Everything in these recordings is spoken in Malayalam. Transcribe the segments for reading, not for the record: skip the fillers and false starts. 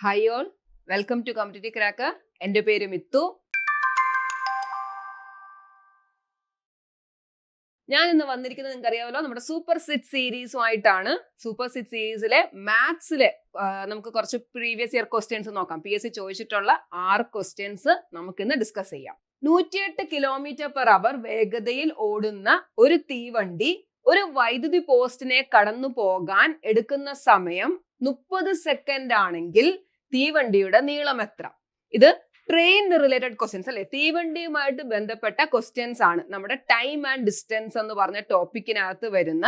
Hi all, welcome to competitive cracker. എൻ്റെ പേര് മിത്തു. ഞാൻ ഇന്ന് വന്നിരിക്കുന്നത് നിങ്ങൾക്ക് അറിയാമല്ലോ, നമ്മുടെ സൂപ്പർ സിറ്റ് സീരീസുമായിട്ടാണ്. സൂപ്പർ സിറ്റ് സീരീസിലെ മാത്സിലെ നമുക്ക് കുറച്ച് പ്രീവിയസ് ഇയർ ക്വസ്റ്റ്യൻസ് നോക്കാം. PSC ചോദിച്ചിട്ടുള്ള 6 ക്വസ്റ്റ്യൻസ് നമുക്ക് ഇന്ന് ഡിസ്കസ് ചെയ്യാം. 108 km/h വേഗതയിൽ ഓടുന്ന ഒരു തീവണ്ടി ഒരു വൈദ്യുതി പോസ്റ്റിനെ കടന്നു പോകാൻ എടുക്കുന്ന സമയം 30 സെക്കൻഡ് ആണെങ്കിൽ തീവണ്ടിയുടെ നീളം എത്ര? ഇത് ട്രെയിൻ റിലേറ്റഡ് ക്വസ്റ്റ്യൻസ് അല്ലെ, തീവണ്ടിയുമായിട്ട് ബന്ധപ്പെട്ട ക്വസ്റ്റ്യൻസ് ആണ്. നമ്മുടെ ടൈം ആൻഡ് ഡിസ്റ്റൻസ് എന്ന് പറഞ്ഞ ടോപ്പിക്കിനകത്ത് വരുന്ന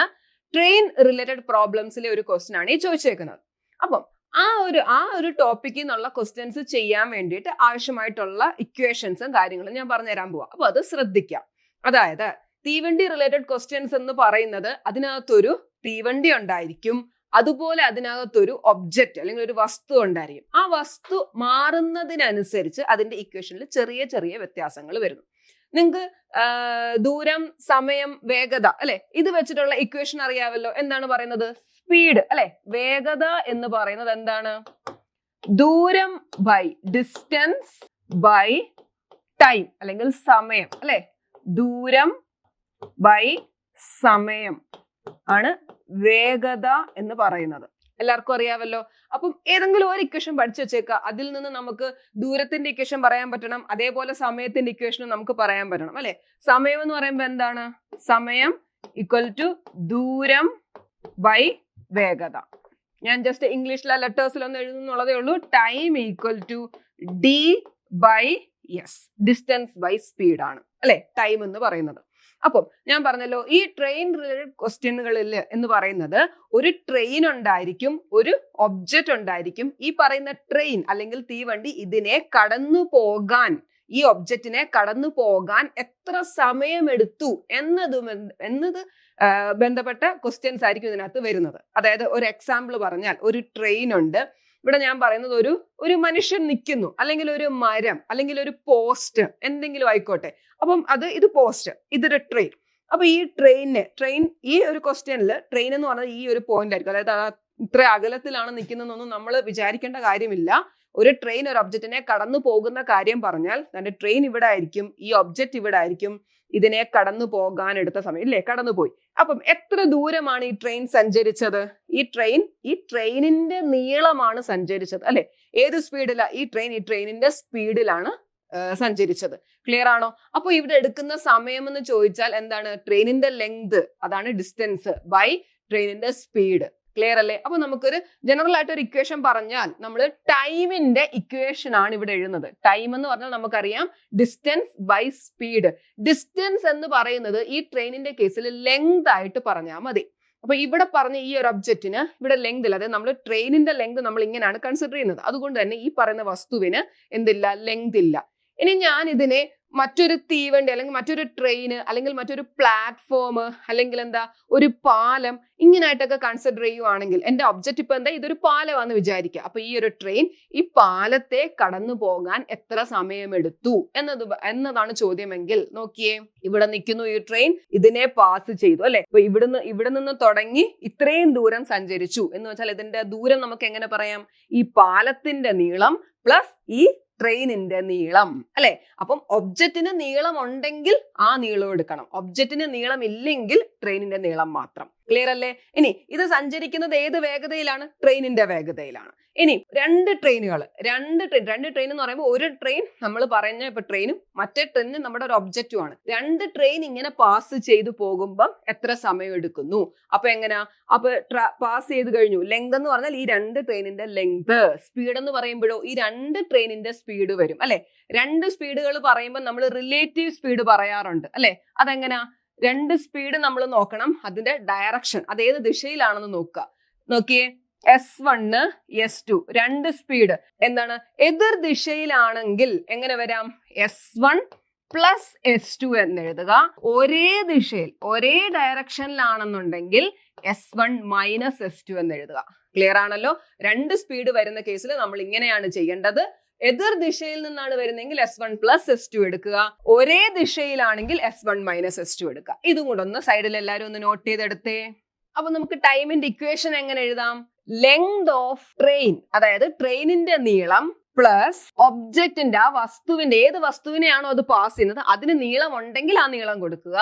ട്രെയിൻ റിലേറ്റഡ് പ്രോബ്ലംസിലെ ഒരു ക്വസ്റ്റ്യൻ ആണ് ഈ ചോദിച്ചേക്കുന്നത്. അപ്പം ആ ഒരു ടോപ്പിക്കിൽ നിന്നുള്ള ക്വസ്റ്റ്യൻസ് ചെയ്യാൻ വേണ്ടിയിട്ട് ആവശ്യമായിട്ടുള്ള ഇക്വേഷൻസും കാര്യങ്ങളും ഞാൻ പറഞ്ഞുതരാൻ പോവാം. അപ്പൊ അത് ശ്രദ്ധിക്കാം. അതായത് തീവണ്ടി റിലേറ്റഡ് ക്വസ്റ്റ്യൻസ് എന്ന് പറയുന്നത് അതിനകത്തൊരു തീവണ്ടി ഉണ്ടായിരിക്കും, അതുപോലെ അതിനകത്തൊരു ഒബ്ജക്റ്റ് അല്ലെങ്കിൽ ഒരു വസ്തു ഉണ്ടായിരിക്കും. ആ വസ്തു മാറുന്നതിനനുസരിച്ച് അതിന്റെ ഇക്വേഷനിൽ ചെറിയ ചെറിയ വ്യത്യാസങ്ങൾ വരുന്നു. നിങ്ങൾക്ക് ദൂരം, സമയം, വേഗത അല്ലെ, ഇത് വെച്ചിട്ടുള്ള ഇക്വേഷൻ അറിയാമല്ലോ. എന്താണ് പറയുന്നത്? സ്പീഡ് അല്ലെ. വേഗത എന്ന് പറയുന്നത് എന്താണ്? ദൂരം ബൈ ഡിസ്റ്റൻസ് ബൈ ടൈം അല്ലെങ്കിൽ സമയം അല്ലെ. ദൂരം ബൈ സമയം ആണ് വേഗത എന്ന് പറയുന്നത്. എല്ലാവർക്കും അറിയാമല്ലോ. അപ്പം ഏതെങ്കിലും ഒരു ഇക്വേഷൻ പഠിച്ചു വെച്ചേക്കുക. അതിൽ നിന്ന് നമുക്ക് ദൂരത്തിന്റെ ഇക്വേഷൻ പറയാൻ പറ്റണം, അതേപോലെ സമയത്തിന്റെ ഇക്വേഷനും നമുക്ക് പറയാൻ പറ്റണം അല്ലെ. സമയം എന്ന് പറയുമ്പോൾ എന്താണ്? സമയം ഈക്വൽ ടു ദൂരം ബൈ വേഗത. ഞാൻ ജസ്റ്റ് ഇംഗ്ലീഷിലെ ലെറ്റേഴ്സിലൊന്നും എഴുതുന്നുള്ളതേ ഉള്ളൂ. Time equal to D by S, distance by speed ആണ് അല്ലെ ടൈം എന്ന് പറയുന്നത്. അപ്പം ഞാൻ പറഞ്ഞല്ലോ, ഈ ട്രെയിൻ റിലേറ്റഡ് ക്വസ്റ്റ്യനുകളിൽ എന്ന് പറയുന്നത് ഒരു ട്രെയിൻ ഉണ്ടായിരിക്കും, ഒരു ഒബ്ജക്റ്റ് ഉണ്ടായിരിക്കും. ഈ പറയുന്ന ട്രെയിൻ അല്ലെങ്കിൽ തീവണ്ടി ഇതിനെ കടന്നു പോകാൻ, ഈ ഒബ്ജക്റ്റിനെ കടന്നു പോകാൻ എത്ര സമയമെടുത്തു എന്നത് ബന്ധപ്പെട്ട ക്വസ്റ്റ്യൻസ് ആയിരിക്കും ഇതിനകത്ത് വരുന്നത്. അതായത് ഒരു എക്സാമ്പിൾ പറഞ്ഞാൽ, ഒരു ട്രെയിൻ ഉണ്ട്. ഇവിടെ ഞാൻ പറയുന്നത് ഒരു മനുഷ്യൻ നിൽക്കുന്നു, അല്ലെങ്കിൽ ഒരു മരം, അല്ലെങ്കിൽ ഒരു പോസ്റ്റ്, എന്തെങ്കിലും ആയിക്കോട്ടെ. അപ്പം ഇത് പോസ്റ്റ്, ഇതൊരു ട്രെയിൻ. അപ്പൊ ഈ ട്രെയിൻ ഈ ഒരു ക്വസ്റ്റ്യനിൽ ട്രെയിൻ എന്ന് പറഞ്ഞാൽ ഈ ഒരു പോയിന്റ് ആയിരിക്കും. അതായത് ഇത്ര അകലത്തിലാണ് നിൽക്കുന്നതെന്നൊന്നും നമ്മൾ വിചാരിക്കേണ്ട കാര്യമില്ല. ഒരു ട്രെയിൻ ഒരു ഒബ്ജക്റ്റിനെ കടന്നു പോകുന്ന കാര്യം പറഞ്ഞാൽ തന്റെ ട്രെയിൻ ഇവിടെ ആയിരിക്കും, ഈ ഒബ്ജക്റ്റ് ഇവിടെ ആയിരിക്കും. ഇതിനെ കടന്നു പോകാൻ എടുത്ത സമയം ഇല്ലേ, കടന്നുപോയി. അപ്പം എത്ര ദൂരമാണ് ഈ ട്രെയിൻ സഞ്ചരിച്ചത്? ഈ ട്രെയിനിന്റെ നീളമാണ് സഞ്ചരിച്ചത് അല്ലെ. ഏത് സ്പീഡിലാ ഈ ട്രെയിനിന്റെ സ്പീഡിലാണ് സഞ്ചരിച്ചത്. ക്ലിയർ ആണോ? അപ്പൊ ഇവിടെ എടുക്കുന്ന സമയം എന്ന് ചോദിച്ചാൽ എന്താണ്? ട്രെയിനിന്റെ ലെങ്ത്, അതാണ് ഡിസ്റ്റൻസ്, ബൈ ട്രെയിനിന്റെ സ്പീഡ്. ക്ലിയർ അല്ലേ? അപ്പൊ നമുക്കൊരു ജനറൽ ആയിട്ട് ഒരു ഇക്വേഷൻ പറഞ്ഞാൽ നമ്മൾ ടൈമിന്റെ ഇക്വേഷൻ ആണ് ഇവിടെ എഴുതുന്നത്. ടൈം എന്ന് പറഞ്ഞാൽ നമുക്കറിയാം ഡിസ്റ്റൻസ് ബൈ സ്പീഡ്. ഡിസ്റ്റൻസ് എന്ന് പറയുന്നത് ഈ ട്രെയിനിന്റെ കേസിൽ ലെങ്ത് ആയിട്ട് പറഞ്ഞാൽ മതി. അപ്പൊ ഇവിടെ പറഞ്ഞ ഈ ഒരു ഒബ്ജക്റ്റിന് ഇവിടെ ലെങ്ത് ഇല്ല. അതായത് നമ്മൾ ട്രെയിനിന്റെ ലെങ്ത് നമ്മൾ ഇങ്ങനെയാണ് കൺസിഡർ ചെയ്യുന്നത്. അതുകൊണ്ട് തന്നെ ഈ പറയുന്ന വസ്തുവിന് എന്തില്ല? ലെങ്ത് ഇല്ല. ഇനി ഞാൻ ഇതിനെ മറ്റൊരു തീവണ്ടി അല്ലെങ്കിൽ മറ്റൊരു ട്രെയിന് അല്ലെങ്കിൽ മറ്റൊരു പ്ലാറ്റ്ഫോം അല്ലെങ്കിൽ ഒരു പാലം ഇങ്ങനായിട്ടൊക്കെ കൺസിഡർ ചെയ്യുവാണെങ്കിൽ എന്റെ ഒബ്ജക്റ്റ് ഇപ്പൊ ഇതൊരു പാലമാണെന്ന് വിചാരിക്കുക. അപ്പൊ ഈ ഒരു ട്രെയിൻ ഈ പാലത്തെ കടന്നു പോകാൻ എത്ര സമയമെടുത്തു എന്നതാണ് ചോദ്യമെങ്കിൽ, നോക്കിയേ, ഇവിടെ നിൽക്കുന്നു ഈ ട്രെയിൻ, ഇതിനെ പാസ് ചെയ്തു അല്ലെ. അപ്പൊ ഇവിടെ നിന്ന് തുടങ്ങി ഇത്രയും ദൂരം സഞ്ചരിച്ചു എന്ന് വെച്ചാൽ ഇതിന്റെ ദൂരം നമുക്ക് എങ്ങനെ പറയാം? ഈ പാലത്തിന്റെ നീളം പ്ലസ് ഈ ട്രെയിനിന്റെ നീളം അല്ലെ. അപ്പം ഒബ്ജക്റ്റിന് നീളം ഉണ്ടെങ്കിൽ ആ നീളം എടുക്കണം, ഒബ്ജക്റ്റിന് നീളം ഇല്ലെങ്കിൽ ട്രെയിനിന്റെ നീളം മാത്രം. ക്ലിയർ അല്ലേ? ഇനി ഇത് സഞ്ചരിക്കുന്നത് ഏത് വേഗതയിലാണ്? ട്രെയിനിന്റെ വേഗതയിലാണ്. ഇനി രണ്ട് ട്രെയിൻ എന്ന് പറയുമ്പോൾ ഒരു ട്രെയിൻ നമ്മൾ പറഞ്ഞ ഇപ്പൊ ട്രെയിനും മറ്റേ ട്രെയിനും നമ്മുടെ ഒരു ഒബ്ജക്റ്റും ആണ്. രണ്ട് ട്രെയിൻ ഇങ്ങനെ പാസ് ചെയ്തു പോകുമ്പം എത്ര സമയം എടുക്കുന്നു? അപ്പൊ എങ്ങനെയാ? അപ്പൊ പാസ് ചെയ്ത് കഴിഞ്ഞു. ലെങ്ത് എന്ന് പറഞ്ഞാൽ ഈ രണ്ട് ട്രെയിനിന്റെ ലെങ്ത്. സ്പീഡ് എന്ന് പറയുമ്പോഴോ ഈ രണ്ട് ട്രെയിനിന്റെ സ്പീഡ് വരും അല്ലെ. രണ്ട് സ്പീഡുകൾ പറയുമ്പോൾ നമ്മൾ റിലേറ്റീവ് സ്പീഡ് പറയാറുണ്ട് അല്ലെ. അതെങ്ങനെയാ? രണ്ട് സ്പീഡ് നമ്മൾ നോക്കണം, അതിന്റെ ഡയറക്ഷൻ അതേത് ദിശയിലാണെന്ന് നോക്കുക. നോക്കിയേ, S1 S2 രണ്ട് സ്പീഡ് എന്താണ്? എതിർ ദിശയിലാണെങ്കിൽ എങ്ങനെ വരാം? S1 പ്ലസ് S2 എന്ന് എഴുതുക. ഒരേ ദിശയിൽ ഒരേ ഡയറക്ഷനിലാണെന്നുണ്ടെങ്കിൽ S1 മൈനസ് S2 എന്ന് എഴുതുക. ക്ലിയർ ആണല്ലോ? രണ്ട് സ്പീഡ് വരുന്ന കേസിൽ നമ്മൾ ഇങ്ങനെയാണ് ചെയ്യേണ്ടത്. എതിർ ദിശയിൽ നിന്നാണ് വരുന്നതെങ്കിൽ S1 പ്ലസ് S2 എടുക്കുക. ഒരേ ദിശയിലാണെങ്കിൽ S1 മൈനസ് S2 എടുക്കുക. ഇതും കൂടെ ഒന്ന് സൈഡിൽ എല്ലാവരും ഒന്ന് നോട്ട് ചെയ്തെടുത്തേ. അപ്പൊ നമുക്ക് ടൈമിന്റെ ഇക്വേഷൻ എങ്ങനെ എഴുതാം? ലെങ്ത് ഓഫ് ട്രെയിൻ, അതായത് ട്രെയിനിന്റെ നീളം പ്ലസ് ഒബ്ജക്റ്റിന്റെ, ആ വസ്തുവിന്റെ, ഏത് വസ്തുവിനെയാണോ അത് പാസ് ചെയ്യുന്നത് അതിന് നീളം ഉണ്ടെങ്കിൽ ആ നീളം കൊടുക്കുക,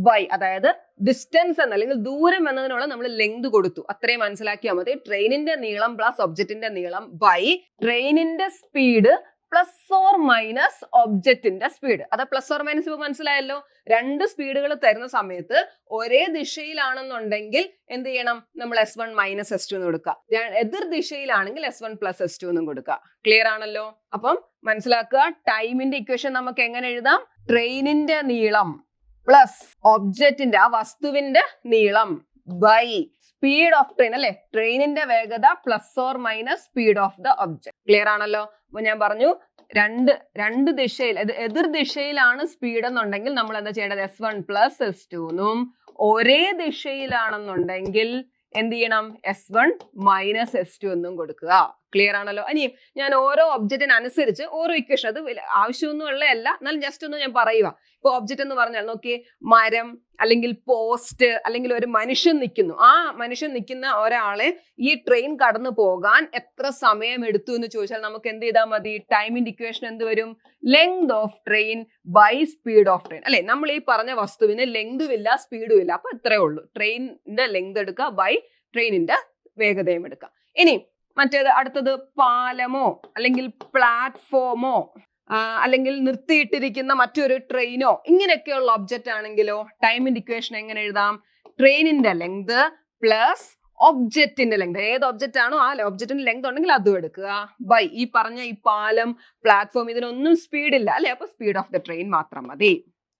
ബൈ, അതായത് ഡിസ്റ്റൻസ് എന്ന അല്ലെങ്കിൽ ദൂരം എന്നതിനുള്ള നമ്മൾ ലെങ്ത് കൊടുത്തു, അത്രയും മനസ്സിലാക്കിയാൽ മതി. ട്രെയിനിന്റെ നീളം പ്ലസ് ഒബ്ജക്റ്റിന്റെ നീളം ബൈ ട്രെയിനിന്റെ സ്പീഡ് പ്ലസ് ഓർ മൈനസ് ഒബ്ജക്റ്റിന്റെ സ്പീഡ്. അത് പ്ലസ് ഓർ മൈനസ് ഇപ്പൊ മനസ്സിലായല്ലോ. രണ്ട് സ്പീഡുകൾ തരുന്ന സമയത്ത് ഒരേ ദിശയിലാണെന്നുണ്ടെങ്കിൽ എന്ത് ചെയ്യണം, നമ്മൾ S1 മൈനസ് S2 എന്ന് കൊടുക്കുക. എതിർ ദിശയിലാണെങ്കിൽ S1 പ്ലസ് S2 എന്നും കൊടുക്കുക. ക്ലിയർ ആണല്ലോ. അപ്പം മനസ്സിലാക്കുക, ടൈമിന്റെ ഇക്വേഷൻ നമുക്ക് എങ്ങനെ എഴുതാം, ട്രെയിനിന്റെ നീളം പ്ലസ് ഒബ്ജക്റ്റിന്റെ, ആ വസ്തുവിന്റെ നീളം ബൈ സ്പീഡ് ഓഫ് ട്രെയിൻ, അല്ലെ, ട്രെയിനിന്റെ വേഗത plus or minus speed of the object. Clear ആണല്ലോ. അപ്പൊ ഞാൻ പറഞ്ഞു രണ്ട് ദിശയിൽ, എതിർ ദിശയിലാണ് സ്പീഡ് എന്നുണ്ടെങ്കിൽ നമ്മൾ എന്താ ചെയ്യേണ്ടത്, S1 പ്ലസ് S2 എന്നും, ഒരേ ദിശയിലാണെന്നുണ്ടെങ്കിൽ എന്ത് ചെയ്യണം, S1 മൈനസ് S2 എന്നും കൊടുക്കുക. ക്ലിയർ ആണല്ലോ. ഇനിയും ഞാൻ ഓരോ ഒബ്ജക്റ്റിനനുസരിച്ച് ഓരോ ഇക്വേഷൻ, അത് ആവശ്യമൊന്നും ഉള്ളതല്ല, എന്നാലും ജസ്റ്റ് ഒന്ന് ഞാൻ പറയുക. ഇപ്പൊ ഒബ്ജക്റ്റ് എന്ന് പറഞ്ഞാൽ നോക്കിയേ, മരം അല്ലെങ്കിൽ പോസ്റ്റ് അല്ലെങ്കിൽ ഒരു മനുഷ്യൻ നിൽക്കുന്നു. ആ മനുഷ്യൻ നിൽക്കുന്ന ഒരാളെ ഈ ട്രെയിൻ കടന്നു പോകാൻ എത്ര സമയം എടുത്തു എന്ന് ചോദിച്ചാൽ നമുക്ക് എന്ത് ചെയ്താൽ മതി, ടൈമിന്റെ ഇക്വേഷൻ എന്ത് വരും, length of train by speed of train, അല്ലെ. നമ്മൾ ഈ പറഞ്ഞ വസ്തുവിന് ലെങ്തും ഇല്ല സ്പീഡും ഇല്ല, അപ്പൊ ഇത്രയേ ഉള്ളൂ. ട്രെയിനിന്റെ ലെങ്ത് എടുക്കുക ബൈ ട്രെയിനിന്റെ വേഗതയും എടുക്കുക. ഇനി മറ്റേത് അടുത്തത് പാലമോ അല്ലെങ്കിൽ പ്ലാറ്റ്ഫോമോ അല്ലെങ്കിൽ നിർത്തിയിട്ടിരിക്കുന്ന മറ്റൊരു ട്രെയിനോ ഇങ്ങനെയൊക്കെയുള്ള ഒബ്ജക്റ്റ് ആണെങ്കിലോ ടൈമിന്റെ ഇക്വേഷൻ എങ്ങനെ എഴുതാം, ട്രെയിനിന്റെ ലെങ്ത് പ്ലസ് ഒബ്ജക്റ്റിന്റെ ലെങ്ത്, ഏത് ഒബ്ജക്റ്റ് ആണോ ആ ഒബ്ജക്റ്റിന്റെ ലെങ്ത് ഉണ്ടെങ്കിൽ അതും എടുക്കുക ബൈ ഈ പറഞ്ഞ ഈ പാലം, പ്ലാറ്റ്ഫോം, ഇതിനൊന്നും സ്പീഡ് ഇല്ല, അല്ലെ, അപ്പൊ സ്പീഡ് ഓഫ് ദ ട്രെയിൻ മാത്രം മതി.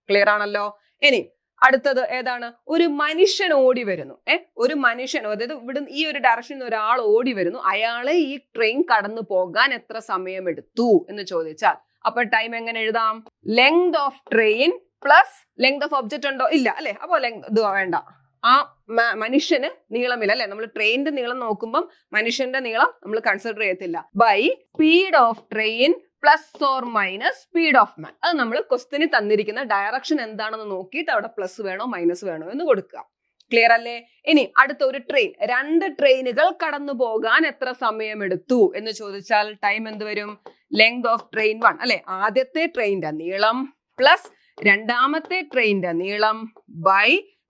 ക്ലിയർ ആണല്ലോ. ഇനി അടുത്തത് ഏതാണ്, ഒരു മനുഷ്യൻ ഓടി വരുന്നു. ഒരു മനുഷ്യൻ, അതായത് ഇവിടെ ഈ ഒരു ഡയറക്ഷനിൽ ഒരാൾ ഓടി വരുന്നു, അയാളെ ഈ ട്രെയിൻ കടന്നു പോകാൻ എത്ര സമയം എടുത്തു എന്ന് ചോദിച്ചാൽ അപ്പൊ ടൈം എങ്ങനെ എഴുതാം, length of train plus length of object ഉണ്ടോ, ഇല്ല, അല്ലെ, അപ്പൊ ലെങ്ത് ഇത് വേണ്ട, ആ മനുഷ്യന് നീളമില്ല, അല്ലെ, നമ്മൾ ട്രെയിനിന്റെ നീളം നോക്കുമ്പോൾ മനുഷ്യന്റെ നീളം നമ്മൾ കൺസിഡർ ചെയ്യത്തില്ല, by speed of train plus or minus speed of man. അത് നമ്മൾ ക്വസ്റ്റ്യനിൽ തന്നിരിക്കുന്ന ഡയറക്ഷൻ എന്താണെന്ന് നോക്കിയിട്ട് അവിടെ പ്ലസ് വേണോ മൈനസ് വേണോ എന്ന് കൊടുക്കുക. ക്ലിയർ അല്ലേ. ഇനി അടുത്ത ഒരു ട്രെയിൻ, രണ്ട് ട്രെയിനുകൾ കടന്നു പോകാൻ എത്ര സമയം എടുത്തു എന്ന് ചോദിച്ചാൽ ടൈം എന്ത് വരും, ലെങ്ത് ഓഫ് ട്രെയിൻ 1, അല്ലെ, ആദ്യത്തെ ട്രെയിനിന്റെ നീളം പ്ലസ് രണ്ടാമത്തെ ട്രെയിനിന്റെ നീളം by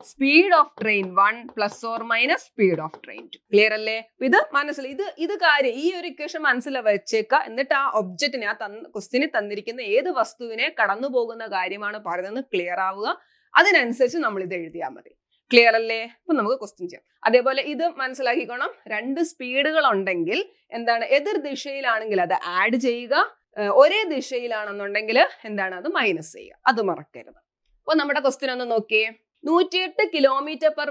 speed of train 1 plus or minus speed of train 2. Clear അല്ലേ. ഇത് മനസ്സിലായി, ഇത് കാര്യം ഈ ഒരു ഇക്വേഷൻ മനസ്സിൽ വെച്ചേക്കുക. എന്നിട്ട് ആ ഒബ്ജക്റ്റിനെ, ആ ക്വസ്റ്റ്യനിൽ തന്നിരിക്കുന്ന ഏത് വസ്തുവിനെ കടന്നു പോകുന്ന കാര്യമാണ് പറയുന്നത് ക്ലിയർ ആവുക, അതിനനുസരിച്ച് നമ്മൾ ഇത് എഴുതിയാൽ മതി. ക്ലിയർ അല്ലേ. അപ്പൊ നമുക്ക് ക്വസ്റ്റ്യൻ ചെയ്യാം. അതേപോലെ ഇത് മനസ്സിലാക്കിക്കോണം, രണ്ട് സ്പീഡുകൾ ഉണ്ടെങ്കിൽ എന്താണ്, എതിർ ദിശയിലാണെങ്കിൽ അത് ആഡ് ചെയ്യുക, ഒരേ ദിശയിലാണെന്നുണ്ടെങ്കിൽ എന്താണ്, അത് മൈനസ് ചെയ്യുക, അത് മറക്കരുത്. അപ്പൊ നമ്മുടെ ക്വസ്റ്റ്യൻ ഒന്ന് നോക്കിയേ. 108 കിലോമീറ്റർ പെർ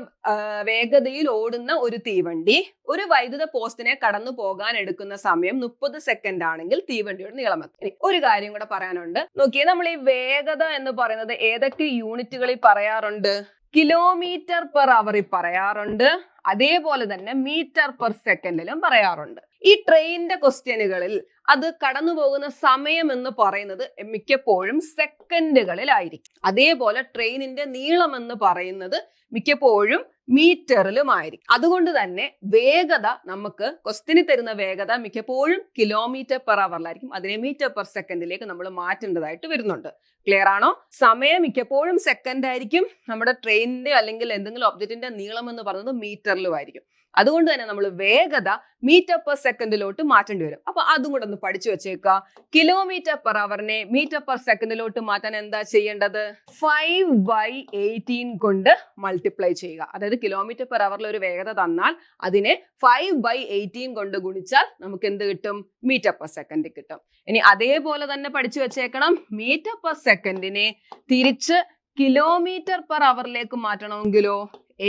വേഗതയിൽ ഓടുന്ന ഒരു തീവണ്ടി ഒരു വൈദ്യുത പോസ്റ്റിനെ കടന്നു പോകാൻ എടുക്കുന്ന സമയം 30 സെക്കൻഡ് ആണെങ്കിൽ തീവണ്ടിയുടെ നീളം എത്ര. ഒരു കാര്യം കൂടെ പറയാനുണ്ട്, നോക്കിയേ, നമ്മൾ ഈ വേഗത എന്ന് പറയുന്നത് ഏതൊക്കെ യൂണിറ്റുകളിൽ പറയാറുണ്ട്, കിലോമീറ്റർ പെർ അവറിൽ പറയാറുണ്ട്, അതേപോലെ തന്നെ മീറ്റർ പെർ സെക്കൻഡിലും പറയാറുണ്ട്. ഈ ട്രെയിനിന്റെ ക്വസ്റ്റ്യനുകളിൽ അത് കടന്നു പോകുന്ന സമയം എന്ന് പറയുന്നത് മിക്കപ്പോഴും സെക്കൻഡുകളിലായിരിക്കും. അതേപോലെ ട്രെയിനിന്റെ നീളം എന്ന് പറയുന്നത് മിക്കപ്പോഴും മീറ്ററിലുമായിരിക്കും. അതുകൊണ്ട് തന്നെ വേഗത, നമുക്ക് ക്വസ്റ്റ്യനിൽ തരുന്ന വേഗത മിക്കപ്പോഴും കിലോമീറ്റർ പെർ അവറിലായിരിക്കും, അതിനെ മീറ്റർ പെർ സെക്കൻഡിലേക്ക് നമ്മൾ മാറ്റേണ്ടതായിട്ട് വരുന്നുണ്ട്. ക്ലിയർ ആണോ. സമയം മിക്കപ്പോഴും സെക്കൻഡ് ആയിരിക്കും, നമ്മുടെ ട്രെയിനിന്റെ അല്ലെങ്കിൽ എന്തെങ്കിലും ഒബ്ജക്റ്റിന്റെ നീളം എന്ന് പറയുന്നത് മീറ്ററിലും ആയിരിക്കും. അതുകൊണ്ട് തന്നെ നമ്മൾ വേഗത മീറ്റർ പെർ സെക്കൻഡിലോട്ട് മാറ്റേണ്ടി വരും. അപ്പൊ അതും കൂടെ ഒന്ന് പഠിച്ചു വെച്ചേക്കുക. കിലോമീറ്റർ പെർ അവറിനെ മീറ്റർ പെർ സെക്കൻഡിലോട്ട് മാറ്റാൻ എന്താ ചെയ്യേണ്ടത്, 5/18 കൊണ്ട് മൾട്ടിപ്ലൈ ചെയ്യുക. അതായത് കിലോമീറ്റർ പെർ അവറിൽ ഒരു വേഗത തന്നാൽ അതിനെ 5/18 കൊണ്ട് ഗുണിച്ചാൽ നമുക്ക് എന്ത് കിട്ടും, മീറ്റർ പെർ സെക്കൻഡ് കിട്ടും. ഇനി അതേപോലെ തന്നെ പഠിച്ചു വെച്ചേക്കണം, മീറ്റർ പെർ സെക്കൻഡിനെ തിരിച്ച് കിലോമീറ്റർ പെർ അവറിലേക്ക് മാറ്റണമെങ്കിലോ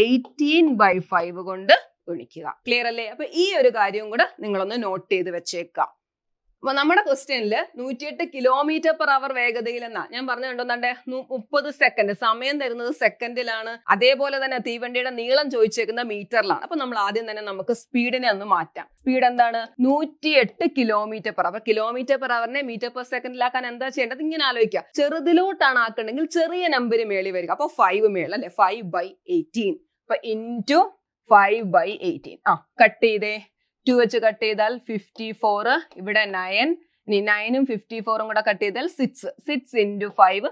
18/5 കൊണ്ട് ഗുണിക്കുക. ക്ലിയർ അല്ലേ. അപ്പൊ ഈ ഒരു കാര്യവും കൂടെ നിങ്ങളൊന്ന് നോട്ട് ചെയ്ത് വെച്ചേക്കാം. അപ്പൊ നമ്മുടെ ക്വസ്റ്റ്യനിൽ 108 കിലോമീറ്റർ പെർ അവർ വേഗതയിൽ എന്നാ ഞാൻ പറഞ്ഞു കണ്ടോന്നാണ്ടേ 30 സെക്കൻഡ്, സമയം തരുന്നത് സെക്കൻഡിലാണ്. അതേപോലെ തന്നെ തീവണ്ടിയുടെ നീളം ചോദിച്ചേക്കുന്ന മീറ്ററിലാണ്. അപ്പൊ നമ്മൾ ആദ്യം തന്നെ നമുക്ക് സ്പീഡിനെ ഒന്ന് മാറ്റാം. സ്പീഡ് എന്താണ്, 108 kilometre per hour. Kilometre per അവറിനെ മീറ്റർ പെർ സെക്കൻഡിലാക്കാൻ എന്താ ചെയ്യേണ്ടത്, ഇങ്ങനെ ആലോചിക്കുക. ചെറുതിലോട്ടാണ് ആക്കണമെങ്കിൽ ചെറിയ നമ്പർ മേളി വരിക. അപ്പൊ 5 മേൾ അല്ലെ, 5/18. അപ്പൊ ഇൻറ്റു 5/18. കട്ട് ചെയ്തേ. 2 വെച്ച് കട്ട് ചെയ്താൽ 54, ഇവിടെ 9, ഇനി 9ഉം 54ഉം കൂടെ കട്ട് ചെയ്താൽ 6 into 5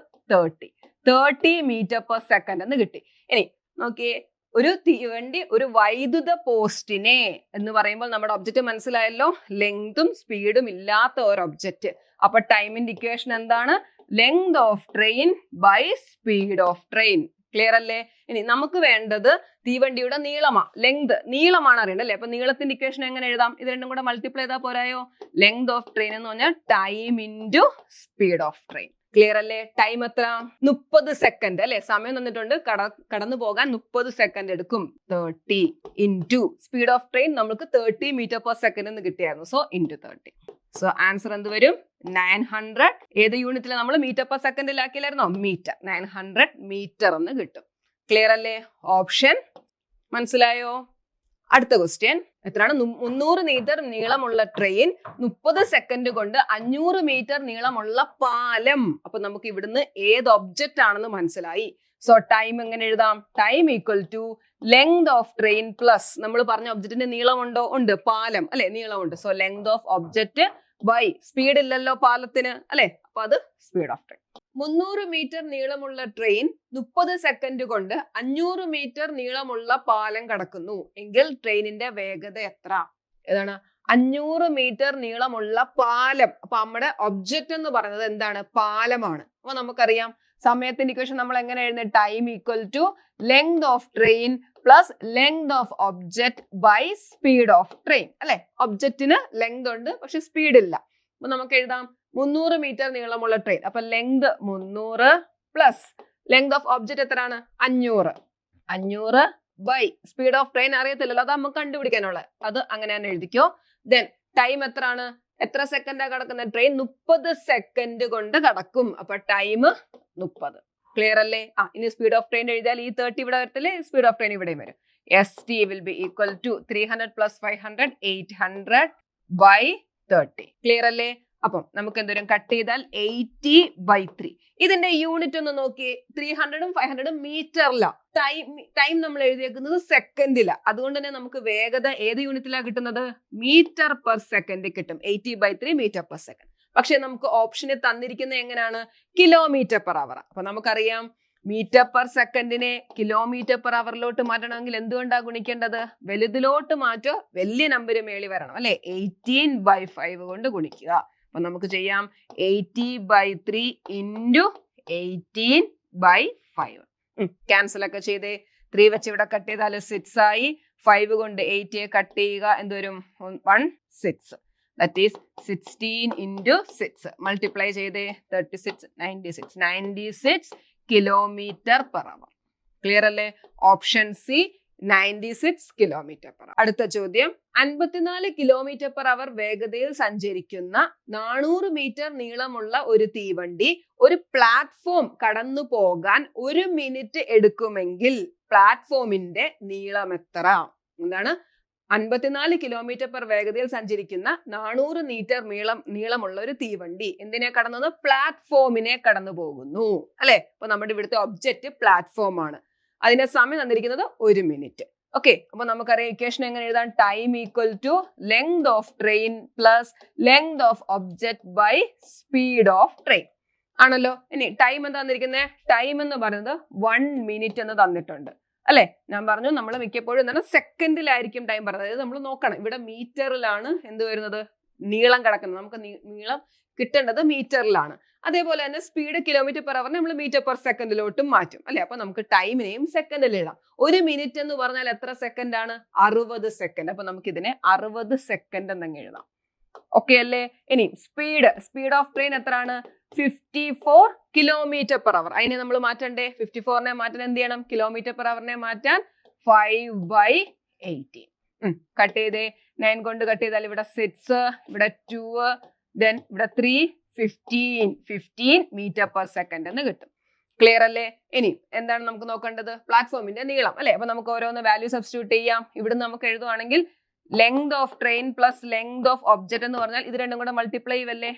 30 മീറ്റർ പെർ സെക്കൻഡ് എന്ന് കിട്ടി. ഇനി നോക്കിയേ, ഒരു തീവണ്ടി ഒരു വൈദ്യുത പോസ്റ്റിനെ എന്ന് പറയുമ്പോൾ നമ്മുടെ ഒബ്ജക്റ്റ് മനസ്സിലായല്ലോ, ലെങ്തും സ്പീഡും ഇല്ലാത്ത ഒരു ഒബ്ജക്റ്റ്. അപ്പൊ ടൈമിന്റെ ഇക്വേഷൻ എന്താണ്? Length of train by speed of train. Clear അല്ലേ? ഇനി നമുക്ക് വേണ്ടത് തീവണ്ടിയുടെ നീളമാ, ലെങ്ത് നീളമാണ് അറിയേണ്ടത് അല്ലേ? അപ്പൊ നീളത്തിന്റെ ഇക്വേഷൻ എങ്ങനെ എഴുതാം? ഇത് രണ്ടും കൂടെ മൾട്ടിപ്ലൈ ചെയ്താൽ പോരായോ? ലെങ്ത് ഓഫ് ട്രെയിൻ എന്ന് പറഞ്ഞാൽ time into speed of train. Clear അല്ലേ? ടൈം എത്ര? 30 സെക്കൻഡ് അല്ലെ? സമയം തന്നിട്ടുണ്ട്, കടന്നു പോകാൻ 30 സെക്കൻഡ് എടുക്കും. 30 ഇൻറ്റു സ്പീഡ് ഓഫ് ട്രെയിൻ നമുക്ക് 30 മീറ്റർ പെർ സെക്കൻഡ് എന്ന് കിട്ടിയായിരുന്നു. So into 30. സോ ആൻസർ എന്ത് വരും? 900. ഏത് യൂണിറ്റിൽ നമ്മൾ മീറ്റർ പെർ സെക്കൻഡിലാക്കിയില്ലായിരുന്നോ? മീറ്റർ. 900 മീറ്റർ എന്ന് കിട്ടും. ക്ലിയർ അല്ലേ? ഓപ്ഷൻ മനസ്സിലായോ? അടുത്ത ക്വസ്റ്റ്യൻ എത്രയാണ്? 300 മീറ്റർ നീളമുള്ള ട്രെയിൻ 30 സെക്കൻഡ് കൊണ്ട് 500 മീറ്റർ നീളമുള്ള പാലം. അപ്പൊ നമുക്ക് ഇവിടുന്ന് ഏത് ഒബ്ജക്റ്റ് ആണെന്ന് മനസ്സിലായി. സോ ടൈം എങ്ങനെ എഴുതാം? Time equal to length of train plus നമ്മൾ പറഞ്ഞ ഒബ്ജക്റ്റിന്റെ നീളമുണ്ടോ? ഉണ്ട്. പാലം അല്ലെ? നീളമുണ്ട്. So length of object by speed ഇല്ലല്ലോ പാലത്തിന് അല്ലെ? അപ്പൊ അത് സ്പീഡ് ഓഫ് ട്രെയിൻ. 300 മീറ്റർ നീളമുള്ള ട്രെയിൻ 30 സെക്കൻഡ് കൊണ്ട് 500 മീറ്റർ നീളമുള്ള പാലം കടക്കുന്നു എങ്കിൽ ട്രെയിനിന്റെ വേഗത എത്ര? ഏതാണ്? 500 മീറ്റർ നീളമുള്ള പാലം. അപ്പൊ നമ്മുടെ ഒബ്ജക്റ്റ് എന്ന് പറയുന്നത് എന്താണ്? പാലമാണ്. അപ്പൊ നമുക്കറിയാം സമയത്തിന്റെ ഇക്വേഷൻ നമ്മൾ എങ്ങനെ എഴുതുന്നത്? Time equal to length of train plus length of object by speed of train അല്ലെ? ഒബ്ജക്റ്റിന് ലെങ്ത് ഉണ്ട് പക്ഷെ സ്പീഡ് ഇല്ല. അപ്പൊ നമുക്ക് എഴുതാം 300 മീറ്റർ നീളമുള്ള ട്രെയിൻ. അപ്പൊ length 300 plus length of object എത്രയാണ്? 500 ബൈ സ്പീഡ് ഓഫ് ട്രെയിൻ അറിയത്തില്ലല്ലോ, അത് നമുക്ക് കണ്ടുപിടിക്കാനുള്ളത്. അത് അങ്ങനെ തന്നെ എഴുതിക്കോ. ദെൻ ടൈം എത്രയാണ്? എത്ര സെക്കൻഡാ കിടക്കുന്നത്? ട്രെയിൻ 30 സെക്കൻഡ് കൊണ്ട് കടക്കും. അപ്പൊ ടൈം 30. ക്ലിയർ അല്ലേ? ഇനി സ്പീഡ് ഓഫ് ട്രെയിൻ എഴുതിയാൽ ഈ 30 ഇവിടെ വരത്തില്ലേ? സ്പീഡ് ഓഫ് ട്രെയിൻ ഇവിടെയും വരും. ST will be equal to 300 plus 500 800 by 30. Clear അല്ലേ? അപ്പം നമുക്ക് എന്തോരം കട്ട് ചെയ്താൽ 80/3. ഇതിന്റെ യൂണിറ്റ് ഒന്ന് നോക്കി. 300ഉം 500ഉം മീറ്ററില. ടൈം നമ്മൾ എഴുതിയേക്കുന്നത് സെക്കൻഡില. അതുകൊണ്ട് തന്നെ നമുക്ക് വേഗത ഏത് യൂണിറ്റിലാണ് കിട്ടുന്നത്? മീറ്റർ പെർ സെക്കൻഡ് കിട്ടും. 80/3 മീറ്റർ പെർ സെക്കൻഡ്. പക്ഷെ നമുക്ക് ഓപ്ഷനിൽ തന്നിരിക്കുന്നത് എങ്ങനെയാണ്? കിലോമീറ്റർ പെർ അവർ. അപ്പൊ നമുക്കറിയാം മീറ്റർ പെർ സെക്കൻഡിനെ കിലോമീറ്റർ പെർ അവറിലോട്ട് മാറ്റണമെങ്കിൽ എന്തുകൊണ്ടാണ് ഗുണിക്കേണ്ടത്? വലുതിലോട്ട് മാറ്റോ വലിയ നമ്പർ മേളി വരണം അല്ലെ? 18/5 കൊണ്ട് ഗുണിക്കുക. അപ്പൊ നമുക്ക് ചെയ്യാം 80/3 ഇൻറ്റു 18/5. ക്യാൻസൽ ഒക്കെ ചെയ്തേ. 3 വെച്ച് ഇവിടെ കട്ട് ചെയ്താൽ 6 ആയി. 5 കൊണ്ട് 8 കട്ട് ചെയ്യുക, എന്തോരും? 16. That is 16 into 6. Multiply ചെയ്തേ. 36, 96 കിലോമീറ്റർ പെർ അവർ. ക്ലിയർ അല്ലേ? ഓപ്ഷൻ സി 96 കിലോമീറ്റർ പെർ അവർ. അടുത്ത ചോദ്യം, 54 കിലോമീറ്റർ പെർ അവർ വേഗതയിൽ സഞ്ചരിക്കുന്ന 400 മീറ്റർ നീളമുള്ള ഒരു തീവണ്ടി ഒരു പ്ലാറ്റ്ഫോം കടന്നു പോകാൻ 1 മിനിറ്റ് എടുക്കുമെങ്കിൽ പ്ലാറ്റ്ഫോമിന്റെ നീളം എത്ര? എന്താണ്? 54 കിലോമീറ്റർ പെർ വേഗതയിൽ സഞ്ചരിക്കുന്ന 400 മീറ്റർ നീളമുള്ള ഒരു തീവണ്ടി എന്തിനെ കടന്നത്? പ്ലാറ്റ്ഫോമിനെ കടന്നു പോകുന്നു അല്ലെ? അപ്പൊ നമ്മുടെ ഇവിടുത്തെ ഒബ്ജക്റ്റ് പ്ലാറ്റ്ഫോം ആണ്. അതിന്റെ സമയം തന്നിരിക്കുന്നത് 1 മിനിറ്റ്. ഓക്കെ, അപ്പൊ നമുക്കറിയാം ഇക്വേഷൻ എങ്ങനെ എഴുതാൻ? Time equal to length of train plus length of object by speed of train ആണല്ലോ. ഇനി ടൈം എന്താ തന്നിരിക്കുന്നത്? ടൈം എന്ന് പറയുന്നത് 1 മിനിറ്റ് എന്ന് തന്നിട്ടുണ്ട് അല്ലെ? ഞാൻ പറഞ്ഞു നമ്മൾ മിക്കപ്പോഴും എന്താണ് സെക്കൻഡിലായിരിക്കും ടൈം പറയുന്നത്. അതായത് നമ്മൾ നോക്കണം, ഇവിടെ മീറ്ററിലാണ് എന്ത് വരുന്നത്? നീളം കിടക്കുന്നത്. നമുക്ക് നീളം കിട്ടേണ്ടത് മീറ്ററിലാണ്. അതേപോലെ തന്നെ സ്പീഡ് കിലോമീറ്റർ പെർ അവർ നമ്മൾ മീറ്റർ പെർ സെക്കൻഡിലോട്ടും മാറ്റും അല്ലെ? അപ്പൊ നമുക്ക് ടൈമിനെയും സെക്കൻഡിൽ എഴുതാം. 1 മിനിറ്റ് എന്ന് പറഞ്ഞാൽ എത്ര സെക്കൻഡ് ആണ്? 60 സെക്കൻഡ്. അപ്പൊ നമുക്ക് ഇതിനെ 60 സെക്കൻഡ് എന്നങ്ങ് എഴുതാം. ഓക്കെ അല്ലേ? ഇനി സ്പീഡ് ഓഫ് ട്രെയിൻ എത്രയാണ്? 54 കിലോമീറ്റർ പെർ അവർ. അതിനെ നമ്മൾ മാറ്റണ്ടേ? 54നെ മാറ്റാൻ എന്ത് ചെയ്യണം? കിലോമീറ്റർ പെർ അവറിനെ മാറ്റാൻ 5/18. കട്ട് ചെയ്തേ. 9 കൊണ്ട് കട്ട് ചെയ്താൽ ഇവിടെ 6, ഇവിടെ 2, ദെൻ ഇവിടെ 3, 15 മീറ്റർ പെർ സെക്കൻഡ് എന്ന് കിട്ടും. ക്ലിയർ അല്ലേ? ഇനി എന്താണ് നമുക്ക് നോക്കേണ്ടത്? പ്ലാറ്റ്ഫോമിന്റെ നീളം അല്ലെ? അപ്പൊ നമുക്ക് ഓരോന്ന് വാല്യൂ സബ്സ്റ്റിറ്റ്യൂട്ട് ചെയ്യാം. ഇവിടുന്ന് നമുക്ക് എഴുതുവാണെങ്കിൽ length of train plus length of object എന്ന് പറഞ്ഞാൽ ഇത് രണ്ടും കൂടെ മൾട്ടിപ്ലൈ ചെയ്യല്ലേ?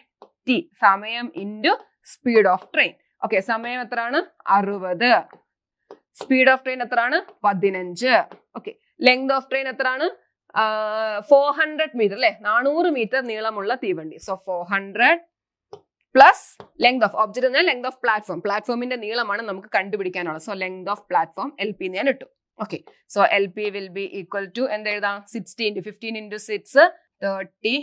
ടി, സമയം into speed of train. Okay, സമയം എത്രയാണ്? 60. സ്പീഡ് ഓഫ് ട്രെയിൻ എത്രയാണ്? 15. ഓക്കെ, ലെങ്ത് ഓഫ് ട്രെയിൻ എത്രയാണ്? 400 മീറ്റർ അല്ലെ, 400 മീറ്റർ നീളമുള്ള തീവണ്ടി. So 400 plus length of object എന്നാൽ ലെങ്ത് ഓഫ് പ്ലാറ്റ്ഫോം, പ്ലാറ്റ്ഫോമിന്റെ നീളമാണ് നമുക്ക് കണ്ടുപിടിക്കാനുള്ളത്. So length of platform LP ഞാൻ ഇട്ടു. Okay, so LP will be equal to എന്ത് എഴുതാം, 60 × 15 × 6 30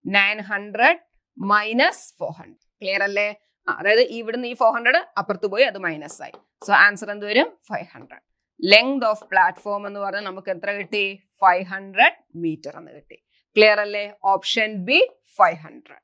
900 മൈനസ് 400. ക്ലിയർ അല്ലേ? അതായത് ഇവിടുന്ന് ഈ 400 അപ്പുറത്ത് പോയി അത് മൈനസ് ആയി. സോ ആൻസർ എന്ത് വരും, 500. ലെങ്ത് ഓഫ് പ്ലാറ്റ്ഫോം എന്ന് പറഞ്ഞാൽ നമുക്ക് എത്ര കിട്ടി, 500 മീറ്റർ എന്ന് കിട്ടി. ക്ലിയർ അല്ലേ? Option B 500.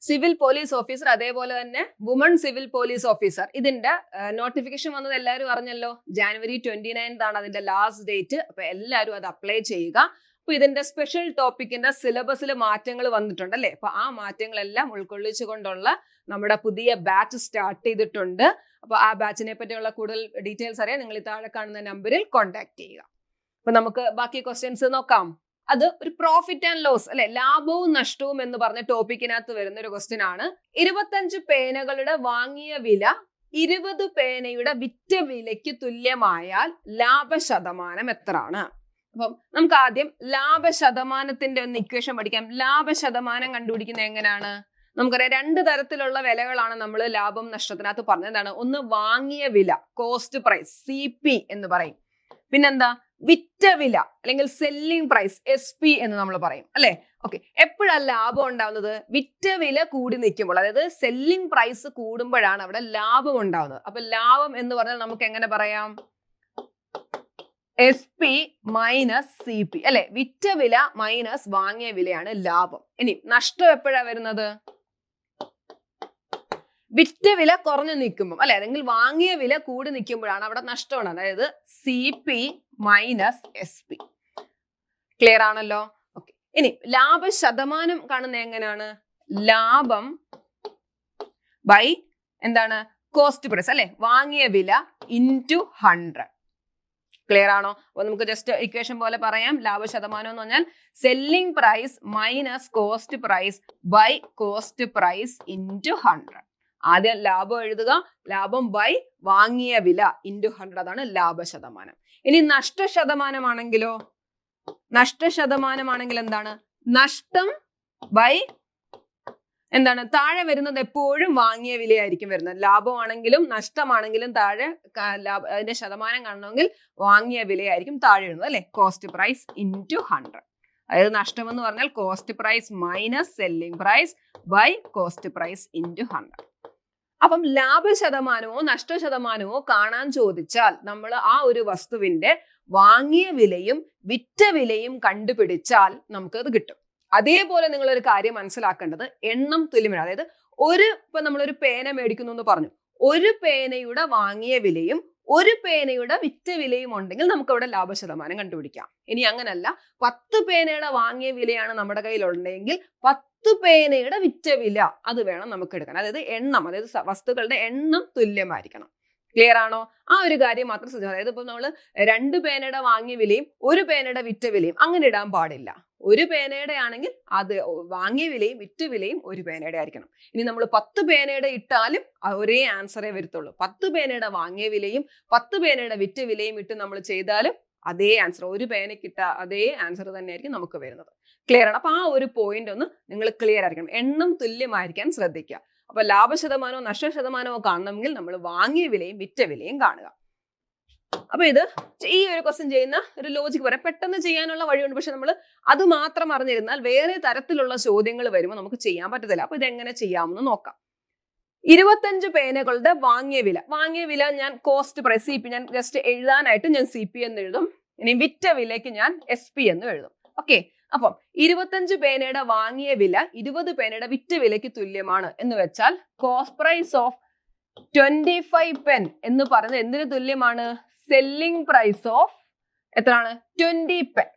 Civil police officer, അതേപോലെ തന്നെ വുമൺ സിവിൽ പോലീസ് ഓഫീസർ, ഇതിന്റെ നോട്ടിഫിക്കേഷൻ വന്നത് എല്ലാവരും അറിഞ്ഞല്ലോ. January 29 ആണ് അതിന്റെ ലാസ്റ്റ് ഡേറ്റ്. അപ്പൊ എല്ലാവരും അത് അപ്ലൈ ചെയ്യുക. അപ്പൊ ഇതിന്റെ സ്പെഷ്യൽ ടോപ്പിക്കിന്റെ സിലബസിൽ മാറ്റങ്ങൾ വന്നിട്ടുണ്ട് അല്ലെ. അപ്പൊ ആ മാറ്റങ്ങളെല്ലാം ഉൾക്കൊള്ളിച്ചുകൊണ്ടുള്ള നമ്മുടെ പുതിയ ബാച്ച് സ്റ്റാർട്ട് ചെയ്തിട്ടുണ്ട്. അപ്പൊ ആ ബാച്ചിനെ പറ്റിയുള്ള കൂടുതൽ ഡീറ്റെയിൽസ് അറിയാൻ നിങ്ങൾ ഈ താഴെ കാണുന്ന നമ്പറിൽ കോൺടാക്ട് ചെയ്യുക. അപ്പൊ നമുക്ക് ബാക്കി ക്വസ്റ്റ്യൻസ് നോക്കാം. അത് ഒരു പ്രോഫിറ്റ് ആൻഡ് ലോസ് അല്ലെ, ലാഭവും നഷ്ടവും എന്ന് പറഞ്ഞ ടോപ്പിക്കിനകത്ത് വരുന്ന ഒരു ക്വസ്റ്റ്യൻ ആണ്. 25 പേനകളുടെ വാങ്ങിയ വില 20 പേനയുടെ വിറ്റ വിലയ്ക്ക് തുല്യമായാൽ ലാഭശതമാനം എത്രയാണ്? അപ്പം നമുക്ക് ആദ്യം ലാഭശതമാനത്തിന്റെ ഒന്ന് ഇക്വേഷൻ പഠിക്കാം. ലാഭശതമാനം കണ്ടുപിടിക്കുന്നത് എങ്ങനെയാണ്? നമുക്കറിയാം 2 തരത്തിലുള്ള വിലകളാണ് നമ്മൾ ലാഭം നഷ്ടത്തിനകത്ത് പറഞ്ഞത്. എന്താണ്? ഒന്ന് വാങ്ങിയ വില, കോസ്റ്റ് പ്രൈസ്, CP എന്ന് പറയും. പിന്നെന്താ, വിറ്റ വില അല്ലെങ്കിൽ സെല്ലിംഗ് പ്രൈസ്, SP എന്ന് നമ്മൾ പറയും അല്ലെ. ഓക്കെ, എപ്പോഴാണ് ലാഭം ഉണ്ടാവുന്നത്? വിറ്റ വില കൂടി നിൽക്കുമ്പോൾ, അതായത് സെല്ലിംഗ് പ്രൈസ് കൂടുമ്പോഴാണ് അവിടെ ലാഭം ഉണ്ടാവുന്നത്. അപ്പൊ ലാഭം എന്ന് പറഞ്ഞാൽ നമുക്ക് എങ്ങനെ പറയാം? SP മൈനസ് CP അല്ലെ. വിറ്റ വില മൈനസ് വാങ്ങിയ വിലയാണ് ലാഭം. ഇനി നഷ്ടം എപ്പോഴാണ് വരുന്നത്? വിറ്റ വില കുറഞ്ഞു നിൽക്കുമ്പോൾ അല്ലെ, അല്ലെങ്കിൽ വാങ്ങിയ വില കൂടി നിൽക്കുമ്പോഴാണ് അവിടെ നഷ്ടമാണ്. അതായത് CP മൈനസ് SP. ക്ലിയർ ആണല്ലോ? ഓക്കെ, ഇനി ലാഭശതമാനം കാണുന്നത് എങ്ങനെയാണ്? ലാഭം ബൈ എന്താണ്, കോസ്റ്റ് പ്രൈസ് അല്ലെ, വാങ്ങിയ വില ഇൻറ്റു 100. ക്ലിയർ ആണോ? അപ്പൊ നമുക്ക് ജസ്റ്റ് ഇക്വേഷൻ പോലെ പറയാം. ലാഭശതമാനം എന്ന് പറഞ്ഞാൽ selling price minus cost price by cost price into 100. ആദ്യം ലാഭം എഴുതുക, ലാഭം ബൈ വാങ്ങിയ വില ഇൻറ്റു 100, അതാണ് ലാഭശതമാനം. ഇനി നഷ്ടശതമാനമാണെങ്കിലോ? നഷ്ടശതമാനമാണെങ്കിൽ എന്താണ്? നഷ്ടം ബൈ എന്താണ്, താഴെ വരുന്നത് എപ്പോഴും വാങ്ങിയ വിലയായിരിക്കും വരുന്നത്. ലാഭമാണെങ്കിലും നഷ്ടമാണെങ്കിലും താഴെ അതിന്റെ ശതമാനം കാണണമെങ്കിൽ വാങ്ങിയ വിലയായിരിക്കും താഴെ വരുന്നത് അല്ലെ. Cost price into 100. അതായത് നഷ്ടം എന്ന് പറഞ്ഞാൽ cost price minus selling price by cost price into 100. അപ്പം ലാഭശതമാനമോ നഷ്ടശതമാനമോ കാണാൻ ചോദിച്ചാൽ നമ്മൾ ആ ഒരു വസ്തുവിന്റെ വാങ്ങിയ വിലയും വിറ്റ വിലയും കണ്ടുപിടിച്ചാൽ നമുക്കത് കിട്ടും. അതേപോലെ നിങ്ങൾ ഒരു കാര്യം മനസ്സിലാക്കേണ്ടത്, എണ്ണം തുല്യമാണ്. അതായത് ഇപ്പൊ നമ്മളൊരു പേന മേടിക്കുന്നു എന്ന് പറഞ്ഞു, ഒരു പേനയുടെ വാങ്ങിയ വിലയും ഒരു പേനയുടെ വിറ്റ വിലയും ഉണ്ടെങ്കിൽ നമുക്ക് അവിടെ ലാഭശതമാനം കണ്ടുപിടിക്കാം. ഇനി അങ്ങനല്ല, 10 പേനയുടെ വാങ്ങിയ വിലയാണ് നമ്മുടെ കയ്യിലുണ്ടെങ്കിൽ 10 പേനയുടെ വിറ്റ വില അത് വേണം നമുക്ക് എടുക്കാൻ. അതായത് എണ്ണം, അതായത് വസ്തുക്കളുടെ എണ്ണം തുല്യമായിരിക്കണം. ക്ലിയർ ആണോ? ആ ഒരു കാര്യം മാത്രം ശ്രദ്ധിക്കുക. അതായത് ഇപ്പൊ നമ്മൾ 2 പേനയുടെ വാങ്ങിയ വിലയും 1 പേനയുടെ വിറ്റ വിലയും അങ്ങനെ ഇടാൻ പാടില്ല. 1 പേനയുടെ ആണെങ്കിൽ അത് വാങ്ങിയ വിലയും വിറ്റ വിലയും 1 പേനയുടെ ആയിരിക്കണം. ഇനി നമ്മൾ 10 പേനയുടെ ഇട്ടാലും ഒരേ ആൻസറേ വരത്തുള്ളൂ. 10 പേനയുടെ വാങ്ങിയ വിലയും 10 പേനയുടെ വിറ്റ വിലയും ഇട്ട് നമ്മൾ ചെയ്താലും അതേ ആൻസർ, 1 പേനയ്ക്ക് ഇട്ട അതേ ആൻസർ തന്നെയായിരിക്കും നമുക്ക് വരുന്നത്. ക്ലിയർ ആണ്? അപ്പൊ ആ ഒരു പോയിന്റ് ഒന്ന് നിങ്ങൾ ക്ലിയർ ആയിരിക്കണം. എണ്ണം തുല്യമായിരിക്കാൻ ശ്രദ്ധിക്കുക. അപ്പൊ ലാഭശതമാനമോ നഷ്ടശതമാനമോ കാണണമെങ്കിൽ നമ്മൾ വാങ്ങിയ വിലയും വിറ്റ വിലയും കാണുക. അപ്പൊ ഇത് ഈ ഒരു ക്വസ്റ്റ്യൻ ചെയ്യുന്ന ഒരു ലോജിക്ക് പറയാം. പെട്ടെന്ന് ചെയ്യാനുള്ള വഴിയുണ്ട്, പക്ഷെ നമ്മൾ അത് മാത്രം അറിഞ്ഞിരുന്നാൽ വേറെ തരത്തിലുള്ള ചോദ്യങ്ങൾ വരുമ്പോൾ നമുക്ക് ചെയ്യാൻ പറ്റത്തില്ല. അപ്പൊ ഇതെങ്ങനെ ചെയ്യാമെന്ന് നോക്കാം. 25 പേനകളുടെ വാങ്ങിയ വില ഞാൻ കോസ്റ്റ് പ്രൈസ് CP, ഞാൻ ജസ്റ്റ് എഴുതാനായിട്ട് ഞാൻ CP എന്ന് എഴുതും. ഇനി വിറ്റ വിലയ്ക്ക് ഞാൻ SP എന്ന് എഴുതും. ഓക്കെ, അപ്പം 25 പേനയുടെ വാങ്ങിയ വില 20 പേനയുടെ വിറ്റ വിലയ്ക്ക് തുല്യമാണ് എന്ന് വെച്ചാൽ കോസ്റ്റ് പ്രൈസ് ഓഫ് 25 പെൻ എന്ന് പറയുന്നത് എന്തിനു തുല്യമാണ്? സെല്ലിംഗ് പ്രൈസ് ഓഫ് എത്രയാണ്? 20 പെൻ.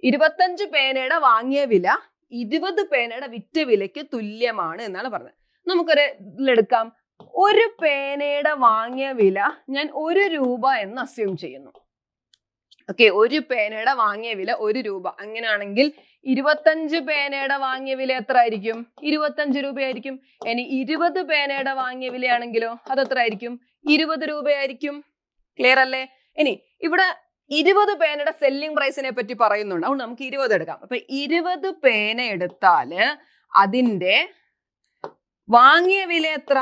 25 പേനയുടെ വാങ്ങിയ വില 20 പേനയുടെ വിറ്റ വിലയ്ക്ക് തുല്യമാണ് എന്നാണ് പറഞ്ഞത്. നമുക്കൊരു ഇതിലെടുക്കാം. 1 പേനയുടെ വാങ്ങിയ വില ഞാൻ 1 രൂപ എന്ന് അസ്യൂം ചെയ്യുന്നു. ഓക്കെ, 1 പേനയുടെ വാങ്ങിയ വില 1 രൂപ. അങ്ങനെയാണെങ്കിൽ 25 പേനയുടെ വാങ്ങിയ വില എത്ര ആയിരിക്കും? 25 രൂപയായിരിക്കും. ഇനി 20 പേനയുടെ വാങ്ങിയ വിലയാണെങ്കിലോ അത് എത്ര ആയിരിക്കും? 20 രൂപയായിരിക്കും. ക്ലിയർ അല്ലേ? ഇനി ഇവിടെ 20 പേനയുടെ സെല്ലിംഗ് പ്രൈസിനെ പറ്റി പറയുന്നുണ്ട്. അതുകൊണ്ട് നമുക്ക് 20 എടുക്കാം. അപ്പൊ 20 പേന എടുത്താല് അതിന്റെ വാങ്ങിയ വില എത്ര?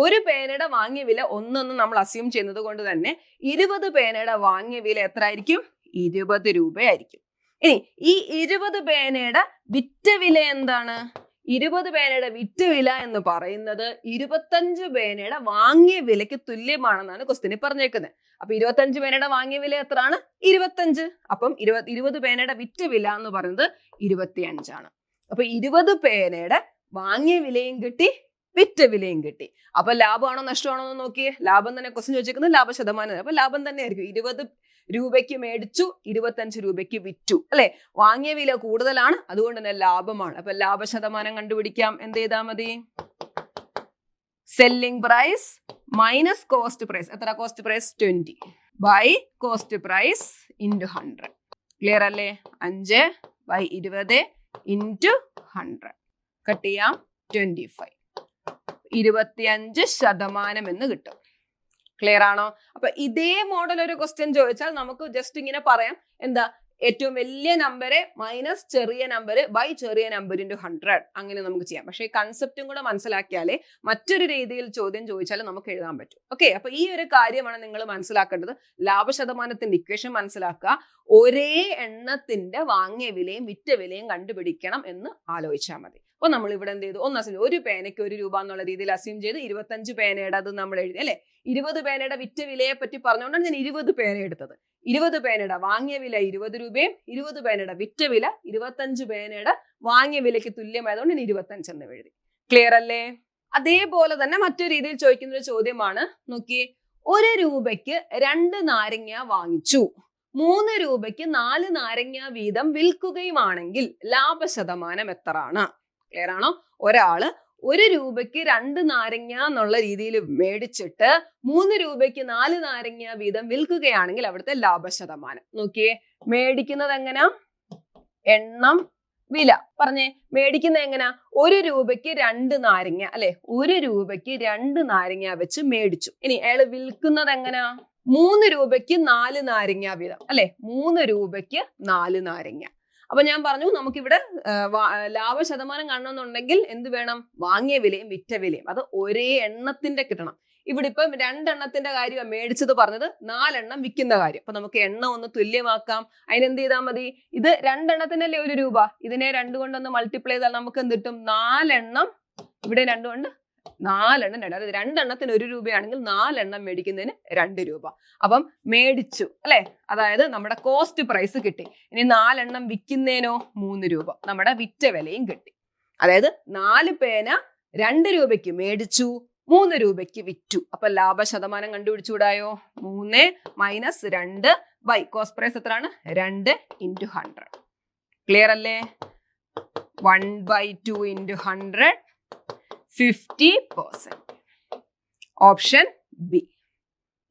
ഒരു പേനയുടെ വാങ്ങിയ വില 1 നമ്മൾ അസ്യൂം ചെയ്യുന്നത് കൊണ്ട് തന്നെ 20 പേനയുടെ വാങ്ങിയ വില എത്ര ആയിരിക്കും? 20 രൂപയായിരിക്കും. ഇനി ഈ 20 പേനയുടെ വിറ്റ വില എന്താണ്? 20 പേനയുടെ വിറ്റ വില എന്ന് പറയുന്നത് 25 പേനയുടെ വാങ്ങിയ വിലയ്ക്ക് തുല്യമാണെന്നാണ് ക്വസ്റ്റ്യനിൽ പറഞ്ഞേക്കുന്നത്. അപ്പൊ 25 പേനയുടെ വാങ്ങിയ വില എത്രയാണ്? 25. അപ്പം 20 പേനയുടെ വിറ്റ വില എന്ന് പറയുന്നത് 25 ആണ്. അപ്പൊ 20 പേനയുടെ വാങ്ങിയ വിലയും കിട്ടി, വിറ്റ വിലയും കിട്ടി. അപ്പൊ ലാഭമാണോ നഷ്ടമാണോ എന്ന് നോക്കിയേ. ലാഭം തന്നെ ക്വസ്റ്റ്യൻ ചോദിച്ചിരിക്കുന്നത് ലാഭ ശതമാനം. അപ്പൊ ലാഭം തന്നെ ആയിരിക്കും. 20 രൂപയ്ക്ക് മേടിച്ചു, 25 രൂപയ്ക്ക് വിറ്റു, അല്ലെ? വാങ്ങിയ വില കൂടുതലാണ്, അതുകൊണ്ട് തന്നെ ലാഭമാണ്. അപ്പൊ ലാഭ ശതമാനം കണ്ടുപിടിക്കാം. എന്ത് ചെയ്താൽ മതി? Selling price minus cost price. എത്ര cost price? 20 by cost price into 100. Clear അല്ലേ? 5 ബൈ 20 ഇൻറ്റു 100. കട്ട് ചെയ്യാം. 25. 25% എന്ന് കിട്ടും. ക്ലിയർ ആണോ? അപ്പൊ ഇതേ മോഡൽ ഒരു ക്വസ്റ്റ്യൻ ചോദിച്ചാൽ നമുക്ക് ജസ്റ്റ് ഇങ്ങനെ പറയാം. എന്താ? ഏറ്റവും വലിയ നമ്പര് മൈനസ് ചെറിയ നമ്പര് ബൈ ചെറിയ നമ്പർ ഇൻറ്റു 100. അങ്ങനെ നമുക്ക് ചെയ്യാം. പക്ഷേ ഈ കൺസെപ്റ്റും കൂടെ മനസ്സിലാക്കിയാലേ മറ്റൊരു രീതിയിൽ ചോദ്യം ചോദിച്ചാൽ നമുക്ക് എഴുതാൻ പറ്റും. ഓക്കെ, അപ്പൊ ഈ ഒരു കാര്യമാണ് നിങ്ങൾ മനസ്സിലാക്കേണ്ടത്. ലാഭശതമാനത്തിന്റെ ഇക്വേഷൻ മനസ്സിലാക്കുക. ഒരേ എണ്ണത്തിന്റെ വാങ്ങിയ വിലയും വിറ്റ വിലയും കണ്ടുപിടിക്കണം എന്ന് ആലോചിച്ചാൽ മതി. അപ്പൊ നമ്മൾ ഇവിടെ എന്ത് ചെയ്തു? ഒരു പേനയ്ക്ക് 1 രൂപ എന്നുള്ള രീതിയിൽ അസ്യൂം ചെയ്ത് 25 പേനയുടെ അത് നമ്മൾ എഴുതി, അല്ലെ? 20 പേനയുടെ വിറ്റ വിലയെ പറ്റി പറഞ്ഞുകൊണ്ടാണ് ഞാൻ 20 പേന എടുത്തത്. 20 പേനയുടെ വാങ്ങിയ വില 20 രൂപയും 20 പേനയുടെ വിറ്റ വില 25 പേനയുടെ വാങ്ങിയ വിലയ്ക്ക് തുല്യമായതുകൊണ്ട് ഞാൻ 25 എന്ന് എഴുതി. ക്ലിയർ അല്ലേ? അതേപോലെ തന്നെ മറ്റൊരു രീതിയിൽ ചോദിക്കുന്ന ഒരു ചോദ്യമാണ്. നോക്കിയേ, 1 രൂപയ്ക്ക് 2 നാരങ്ങ വാങ്ങിച്ചു, 3 രൂപയ്ക്ക് 4 നാരങ്ങ വീതം വിൽക്കുകയുമാണെങ്കിൽ ലാഭശതമാനം എത്രയാണ്? ക്ലിയർ ആണോ? ഒരാള് 1 രൂപയ്ക്ക് 2 നാരങ്ങ എന്നുള്ള രീതിയിൽ മേടിച്ചിട്ട് 3 രൂപയ്ക്ക് 4 നാരങ്ങ വീതം വിൽക്കുകയാണെങ്കിൽ അവിടുത്തെ ലാഭശതമാനം നോക്കിയേ. മേടിക്കുന്നത് എങ്ങനാ? എണ്ണം വില പറഞ്ഞേ. മേടിക്കുന്നത് എങ്ങനാ? 1 രൂപയ്ക്ക് 2 നാരങ്ങ, അല്ലെ? 1 രൂപയ്ക്ക് 2 നാരങ്ങ വെച്ച് മേടിച്ചു. ഇനി അയാള് വിൽക്കുന്നത് എങ്ങനാ? 3 രൂപയ്ക്ക് 4 നാരങ്ങ വീതം, അല്ലെ? 3 രൂപയ്ക്ക് 4 നാരങ്ങ. അപ്പൊ ഞാൻ പറഞ്ഞു നമുക്കിവിടെ ലാഭശതമാനം കാണണമെന്നുണ്ടെങ്കിൽ എന്ത് വേണം? വാങ്ങിയ വിലയും വിറ്റ വിലയും അത് ഒരേ എണ്ണത്തിന്റെ കിട്ടണം. ഇവിടെ ഇപ്പം 2 എണ്ണത്തിന്റെ കാര്യം മേടിച്ചത് പറഞ്ഞത്, 4 എണ്ണം വിൽക്കുന്ന കാര്യം. അപ്പൊ നമുക്ക് എണ്ണം ഒന്ന് തുല്യമാക്കാം. അതിനെന്ത് ചെയ്താൽ മതി? ഇത് 2 എണ്ണത്തിനല്ലേ 1 രൂപ. ഇതിനെ 2 കൊണ്ടൊന്ന് മൾട്ടിപ്ലൈ ചെയ്താൽ നമുക്ക് എന്ത് കിട്ടും? 4 എണ്ണം. ഇവിടെ 2 കൊണ്ട് 4 എണ്ണം. അതായത് 2 എണ്ണത്തിന് 1 രൂപയാണെങ്കിൽ 4 എണ്ണം മേടിക്കുന്നതിന് 2 രൂപ. അപ്പം മേടിച്ചു, അല്ലെ? അതായത് നമ്മുടെ കോസ്റ്റ് പ്രൈസ് കിട്ടി. ഇനി 4 എണ്ണം വിൽക്കുന്നതിനോ 3 രൂപ. നമ്മുടെ വിറ്റ വിലയും കിട്ടി. അതായത് 4 പേന 2 രൂപയ്ക്ക് മേടിച്ചു, 3 രൂപയ്ക്ക് വിറ്റു. അപ്പൊ ലാഭശതമാനം കണ്ടുപിടിച്ചുകൂടായോ? 3 മൈനസ് 2 ബൈ കോസ്റ്റ് പ്രൈസ് എത്രയാണ്? 2 ഇൻറ്റു 100. ക്ലിയർ അല്ലേ? 1/2 ഇൻറ്റു 100 50%. Option B.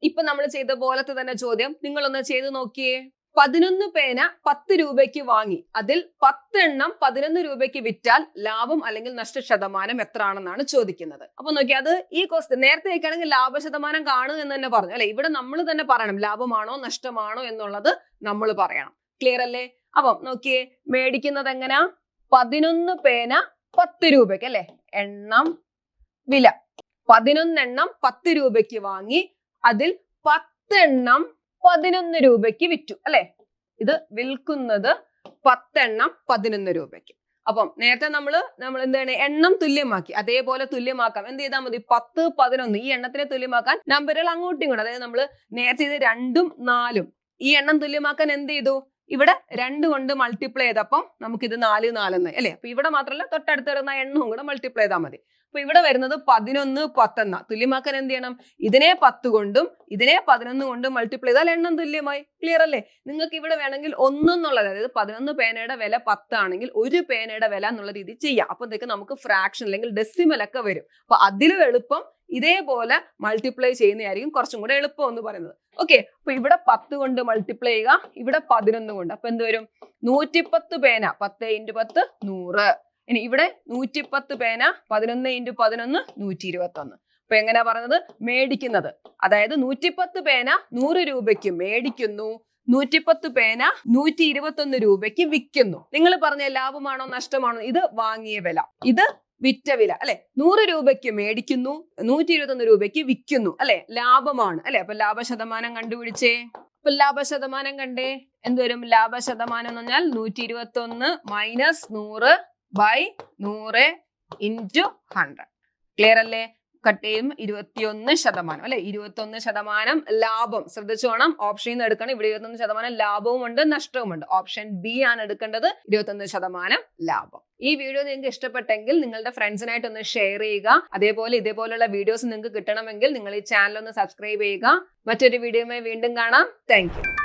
ഇപ്പൊ നമ്മൾ ചെയ്ത പോലത്തെ തന്നെ ചോദ്യം നിങ്ങളൊന്ന് ചെയ്ത് നോക്കിയേ. 11 പേന 10 രൂപയ്ക്ക് വാങ്ങി, അതിൽ 10 എണ്ണം 11 രൂപയ്ക്ക് വിറ്റാൽ ലാഭം അല്ലെങ്കിൽ നഷ്ടശതമാനം എത്ര ആണെന്നാണ് ചോദിക്കുന്നത്. അപ്പൊ നോക്കി, അത് ഈ ക്വസ്റ്റ്യൻ നേരത്തെ ആണെങ്കിൽ ലാഭശതമാനം കാണുക എന്ന് തന്നെ പറഞ്ഞു, അല്ലെ? ഇവിടെ നമ്മൾ തന്നെ പറയണം ലാഭമാണോ നഷ്ടമാണോ എന്നുള്ളത് നമ്മൾ പറയണം. ക്ലിയർ അല്ലേ? അപ്പം നോക്കിയേ, മേടിക്കുന്നത് എങ്ങനാ? 11 പേന 10 രൂപയ്ക്ക്, അല്ലെ? എണ്ണം വില 11 എണ്ണം 10 രൂപയ്ക്ക് വാങ്ങി, അതിൽ 10 എണ്ണം 11 രൂപയ്ക്ക് വിറ്റു, അല്ലെ? ഇത് വിൽക്കുന്നത് 10 എണ്ണം 11 രൂപയ്ക്ക്. അപ്പം നേരത്തെ നമ്മൾ എന്താണ്? എണ്ണം തുല്യമാക്കി. അതേപോലെ തുല്യമാക്കാം. എന്ത് ചെയ്താൽ മതി? 10, 11 ഈ എണ്ണത്തിനെ തുല്യമാക്കാൻ നമ്പറുകൾ അങ്ങോട്ടും ഇങ്ങോട്ടും, അതായത് നമ്മൾ നേരത്തെ ഇത് 2ഉം 4ഉം ഈ എണ്ണം തുല്യമാക്കാൻ എന്ത് ചെയ്തു? ഇവിടെ 2 കൊണ്ട് മൾട്ടിപ്ലൈ ചെയ്തപ്പം നമുക്കിത് 4 4 അല്ലെ? അപ്പൊ ഇവിടെ മാത്രമല്ല, തൊട്ടടുത്ത് വരുന്ന എണ്ണവും കൂടെ മൾട്ടിപ്ലൈ ചെയ്താൽ മതി. അപ്പൊ ഇവിടെ വരുന്നത് 11 10 തുല്യമാക്കാൻ എന്ത് ചെയ്യണം? ഇതിനെ 10 കൊണ്ടും ഇതിനെ 11 കൊണ്ടും മൾട്ടിപ്ലൈ ചെയ്താൽ എണ്ണം തുല്യമായി. ക്ലിയർ അല്ലേ? നിങ്ങൾക്ക് ഇവിടെ വേണമെങ്കിൽ 1 എന്നുള്ളത്, അതായത് 11 പേനയുടെ വില 10 ആണെങ്കിൽ 1 പേനയുടെ വില എന്നുള്ള രീതി ചെയ്യാം. അപ്പൊ ഇതൊക്കെ നമുക്ക് ഫ്രാക്ഷൻ അല്ലെങ്കിൽ ഡെസിമൽ ഒക്കെ വരും. അപ്പൊ അതിലും എളുപ്പം ഇതേപോലെ മൾട്ടിപ്ലൈ ചെയ്യുന്നതായിരിക്കും കുറച്ചും കൂടെ എളുപ്പം എന്ന് പറയുന്നത്. ഓക്കെ, അപ്പൊ ഇവിടെ 10 കൊണ്ട് മൾട്ടിപ്ലൈ ചെയ്യുക, ഇവിടെ 11 കൊണ്ട്. അപ്പൊ എന്ത് വരും? 110 പേന 10 × 10 100. ഇനി ഇവിടെ 110 പേന 11 × 11 121. അപ്പൊ എങ്ങനെയാ പറയുന്നത്? മേടിക്കുന്നത്, അതായത് 110 പേന 100 രൂപയ്ക്ക് മേടിക്കുന്നു, 110 പേന 121 രൂപയ്ക്ക് വിൽക്കുന്നു. നിങ്ങൾ പറഞ്ഞ ലാഭമാണോ നഷ്ടമാണോ? ഇത് വാങ്ങിയ വില, ഇത് വിറ്റ വില അല്ലെ. 100 രൂപയ്ക്ക് മേടിക്കുന്നു, 121 രൂപയ്ക്ക് വിൽക്കുന്നു അല്ലെ. ലാഭമാണ് അല്ലെ. അപ്പൊ ലാഭശതമാനം കണ്ടുപിടിച്ചേ. അപ്പൊ ലാഭശതമാനം കണ്ടേ, എന്തുവരും? ലാഭശതമാനം എന്ന് പറഞ്ഞാൽ 121 മൈനസ് 100 ബൈ 100 ഇൻറ്റു 100. ക്ലിയർ അല്ലേ? കട്ട് ചെയ്യും 21% അല്ലെ. 21% ലാഭം. ശ്രദ്ധിച്ചോണം, ഓപ്ഷനിൽ നിന്ന് എടുക്കണം. ഇവിടെ 21% ലാഭവും ഉണ്ട്, നഷ്ടവും ഉണ്ട്. ഓപ്ഷൻ ബി ആണ് എടുക്കേണ്ടത്, 21% ലാഭം. ഈ വീഡിയോ നിങ്ങൾക്ക് ഇഷ്ടപ്പെട്ടെങ്കിൽ നിങ്ങളുടെ ഫ്രണ്ട്സിനായിട്ട് ഒന്ന് ഷെയർ ചെയ്യുക. അതേപോലെ ഇതേപോലുള്ള വീഡിയോസ് നിങ്ങൾക്ക് കിട്ടണമെങ്കിൽ നിങ്ങൾ ഈ ചാനൽ ഒന്ന് സബ്സ്ക്രൈബ് ചെയ്യുക. മറ്റൊരു വീഡിയോയുമായി വീണ്ടും കാണാം. Thank you.